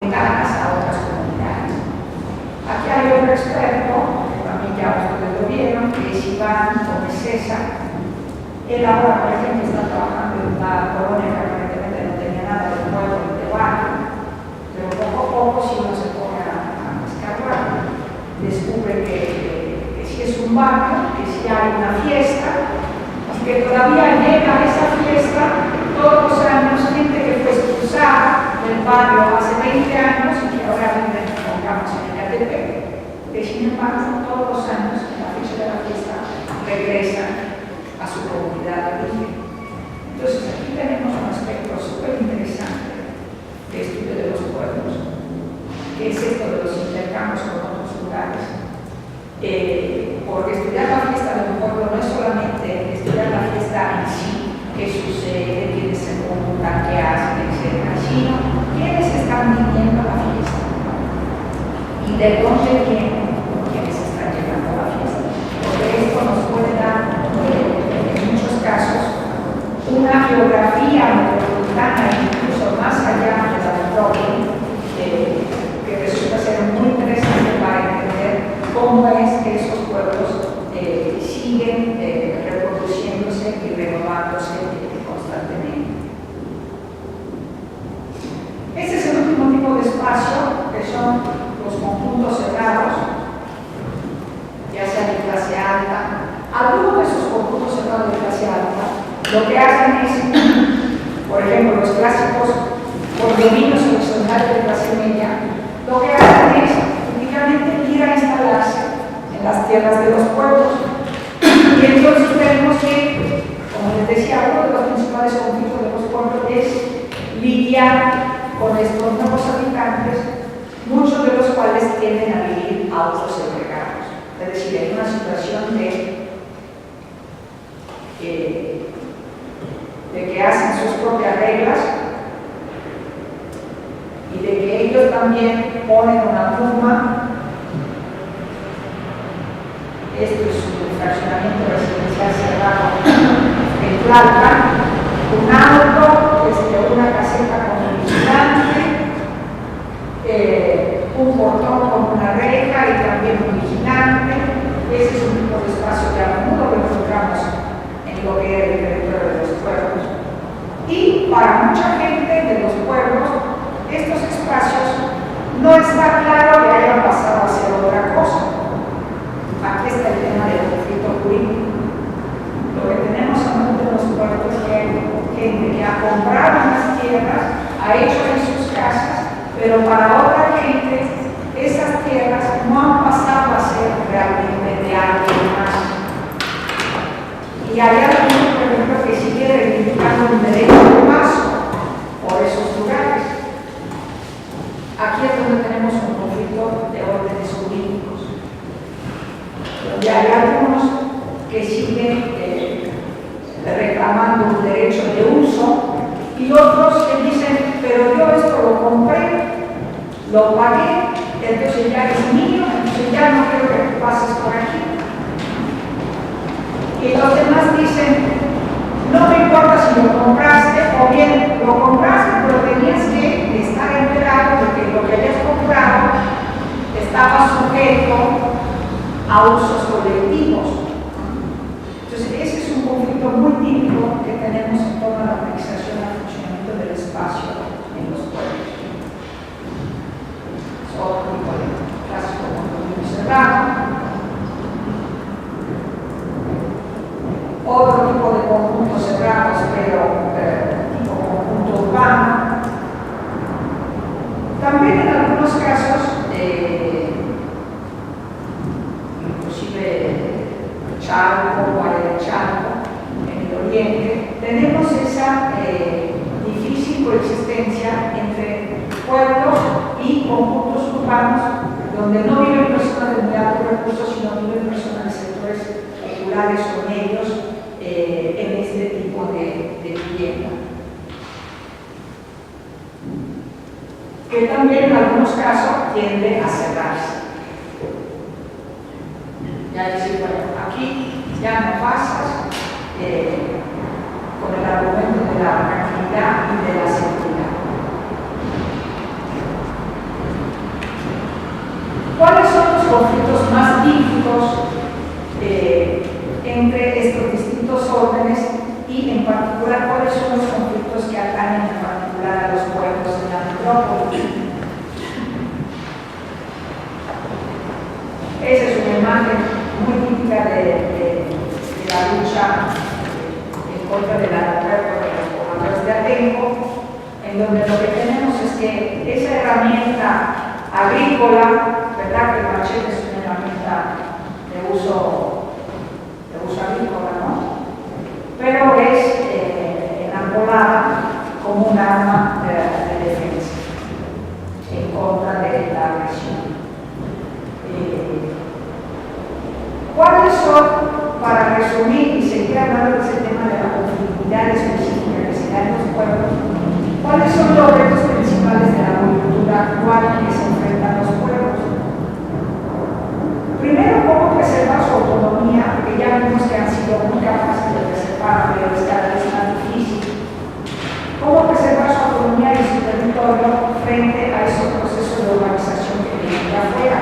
ventanas a otras comunidades. Aquí hay otro experto, que también ya ustedes lo vieron, que es Iván Gómez César. Él ahora, por ejemplo, está trabajando en una colonia que aparentemente no tenía nada de nuevo ni de barrio, pero poco a poco, si uno se pone a escarbar, descubre que sí es un barrio, que sí hay una fiesta, y que todavía llega a esa fiesta todos los años gente que fue expulsada del barrio hace 20 años y que ahora viven, pongamos, en Ecatepec, que sin embargo todos los años, en la fecha de la fiesta, regresan a su comunidad de origen. Entonces aquí tenemos un aspecto súper interesante de estudio de los pueblos, que es esto de los intercambios con otros lugares. Porque estudiar la fiesta de un pueblo no es solamente estudiar la fiesta en sí, qué sucede, quiénes se juntan, qué hacen, etc., sino quiénes están viviendo la fiesta y de dónde vienen quienes están llegando a la fiesta. Porque esto nos puede dar casos, una geografía metropolitana incluso más allá de la metrópoli, que resulta ser muy interesante para entender cómo es que esos pueblos siguen reproduciéndose y renovándose constantemente. Este es el último tipo de espacio, que son los conjuntos cerrados, ya sea de clase alta. Algunos de esos conjuntos cerrados de clase alta lo que hacen es, por ejemplo, los clásicos condominios horizontales de clase media, lo que hacen es únicamente ir a instalarse en las tierras de los pueblos. Y entonces tenemos que, como les decía, uno de los principales conflictos de los pueblos es lidiar con estos nuevos habitantes, muchos de los cuales tienden a vivir autosegregados, es decir, en una situación de que hacen sus propias reglas y de que ellos también ponen una pluma. Esto es un fraccionamiento residencial cerrado en Tlalpan, un auto, una caseta con un vigilante, un portón con una reja y también un vigilante. Ese es un tipo de espacio que a menudo lo encontramos en lo que era el territorio de los pueblos. Y para mucha gente de los pueblos, estos espacios no está claro que hayan pasado a ser otra cosa. Aquí está el tema del conflicto jurídico. Lo que tenemos a muchos de los pueblos es que hay gente que ha comprado unas tierras, ha hecho en sus casas, pero para otra gente esas tierras no han pasado a ser realmente de alguien más. Y hay algunos, por ejemplo, que siguen reivindicando un derecho de paso por esos lugares. Aquí es donde tenemos un conflicto de órdenes jurídicos, donde hay algunos que siguen reclamando un derecho de uso y otros que dicen, pero yo esto lo compré, lo pagué, entonces ya es mío, entonces ya no quiero que tú pases por aquí. Y los demás dicen, no me importa si lo compraste, o bien lo compraste, pero tenías que estar enterado de que lo que hayas comprado estaba sujeto a usos colectivos. Entonces, ese es un conflicto muy típico que tenemos en torno a la organización y al funcionamiento del espacio en los pueblos. Es otro tipo de clásico condominio cerrado. Otro tipo de conjuntos cerrados, pero tipo conjunto urbano. También en algunos casos, inclusive Chalco, Valle del Chalco, en el oriente, tenemos esa difícil coexistencia entre pueblos y conjuntos urbanos, donde no viven personas de muy altos recursos, sino viven personas de sectores populares o medios en este tipo de vivienda. Que también en algunos casos tiende a cerrarse. Ya decir, bueno, aquí ya no pasas con el argumento de la tranquilidad y de la seguridad. metrópoli. Esa es una imagen muy típica de la lucha en contra del aeropuerto de los pobladores de Atenco, en donde lo que tenemos es que esa herramienta agrícola, ¿verdad? Que el machete es una herramienta de uso agrícola, ¿no? Pero es enarbolada como un arma de defensa en contra de la agresión. ¿Cuáles son, para resumir y seguir hablando de ese tema de la conflictividad específica que se da en los pueblos, cuáles son los retos principales de la agricultura actual que se enfrentan los pueblos? Primero, cómo preservar su autonomía, porque ya vimos que han sido muy capaces de preservar, pero es cada vez más difícil. Cómo preservar su autonomía y su territorio frente a esos procesos de urbanización que vienen de afuera,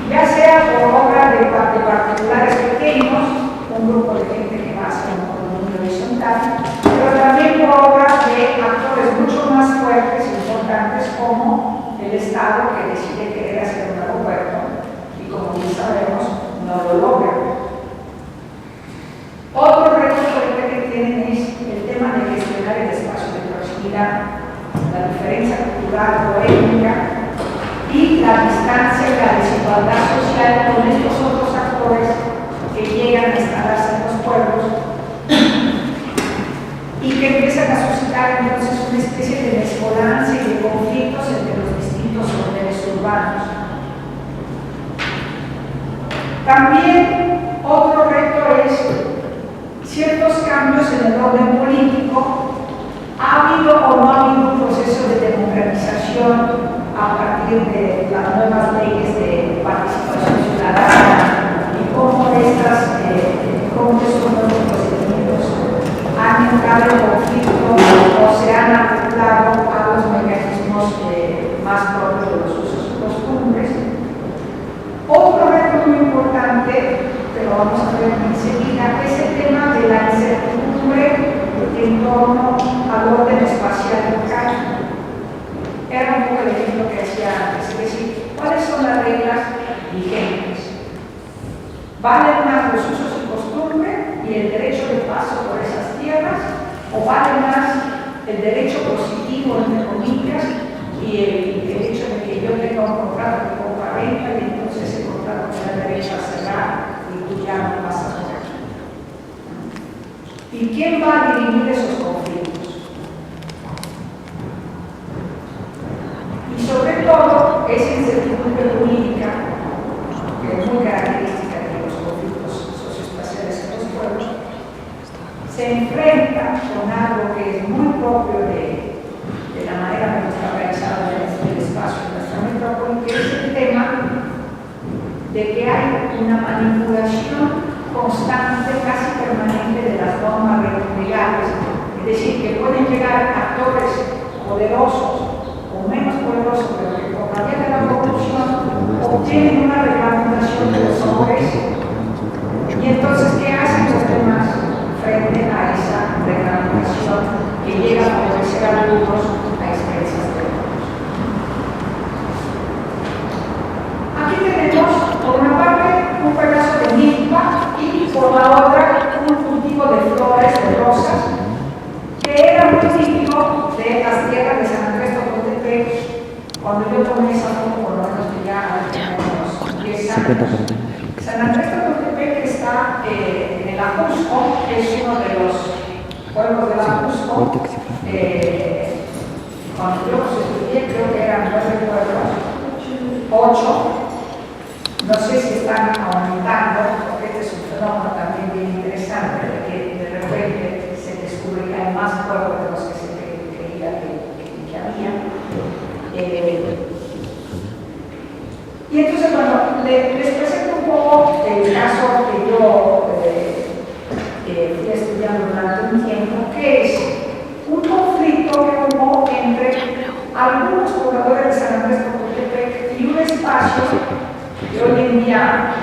ya sea por obra de particulares pequeños, un grupo de gente que va hacia un economía horizontal, pero también por obra de actores mucho más fuertes e importantes como el Estado, que decide querer hacer un aeropuerto y, como bien sabemos, no lo logra. Otro reto que tienen es el tema de gestionar el espacio de proximidad, la diferencia cultural o étnica y la distancia y la desigualdad social con estos otros actores que llegan a instalarse en los pueblos y que empiezan a suscitar entonces una especie de mezcolanza y de conflictos entre los distintos órdenes urbanos. También otro reto es ciertos cambios en el orden político. ¿Ha habido o no ha habido un proceso de democratización a partir de las nuevas leyes de participación ciudadana y cómo estos nuevos procedimientos han entrado en conflicto o se han acoplado a los mecanismos más propios de los usos y costumbres? Otro reto muy importante, pero vamos a ver enseguida, es el tema de la incertidumbre en torno al orden espacial local. Era un poco el ejemplo que hacía antes, es decir, ¿cuáles son las reglas vigentes? ¿Valen más los usos y costumbres y el derecho de paso por esas tierras? ¿O vale más el derecho positivo, entre comillas, y el hecho de que yo tenga un contrato de compra-venta y entonces ese contrato me da derecho a cerrar y tú ya no vas a hacer? ¿Y quién va a dirimir esos conflictos? Y sobre todo, esa incertidumbre jurídica, que es muy característica de los conflictos socioespaciales en los pueblos, se enfrenta con algo que es muy propio de la manera como está organizado el espacio en nuestra metrópoli, que es el tema de que hay una manipulación constante, casi permanente, de las normas legales. Es decir, que pueden llegar actores poderosos o menos poderosos, pero que por la vía de la corrupción obtienen una reglamentación de los hombres. Y entonces, ¿qué hacen los demás frente a esa reglamentación que llega a favorecer a algunos a expensas de otros? Aquí tenemos, por una parte, un pedazo de milpa y por la otra, un cultivo de flores, de rosas, que era muy típico de las tierras de San Andrés Tocotepec. Cuando yo tomé esa foto, por lo menos que ya unos 10 años, San Andrés Tocotepec está en el Ajusco, que es uno de los pueblos del Ajusco. Cuando yo los estudié, creo que eran 9 pueblos, 8. No sé si están aumentando, porque este es un fenómeno también bien interesante, de que de repente se descubre que hay más pueblos de los que se creía que había. Y entonces, bueno, les presento un poco el caso que yo fui estudiando durante un tiempo, que es un conflicto que hubo entre algunos pobladores de San Andrés Tocotepec y un espacio que hoy en día